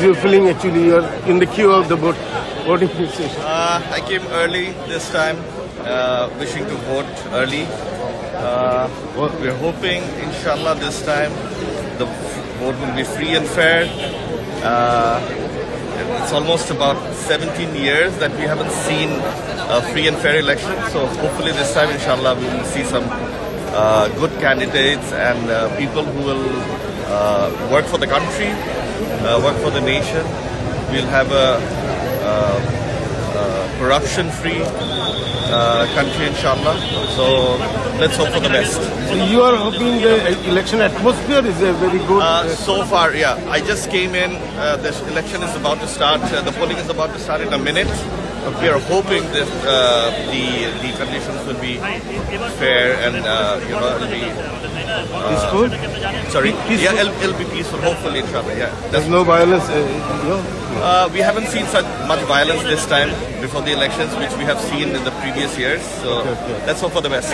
you feeling actually? You're in the queue of the voting station. I came early this time, wishing to vote early. We're hoping, inshallah, this time the vote will be free and fair. It's almost about 17 years that we haven't seen a free and fair election. So hopefully this time, inshallah, we will see some good candidates and people who will work for the country, work for the nation. We'll have a corruption-free country, inshallah. So let's hope for the best. So you are hoping the election atmosphere is a very good. So far, yeah. I just came in. This election is about to start. The polling is about to start in a minute. We are hoping that the conditions will be fair and it'll be peaceful. Sorry, Peaceful. yeah, it'll be peaceful. Hopefully, inshallah. Yeah. There's no violence. We haven't seen such much violence this time before the elections, which we have seen in the previous years. So let's hope for the best.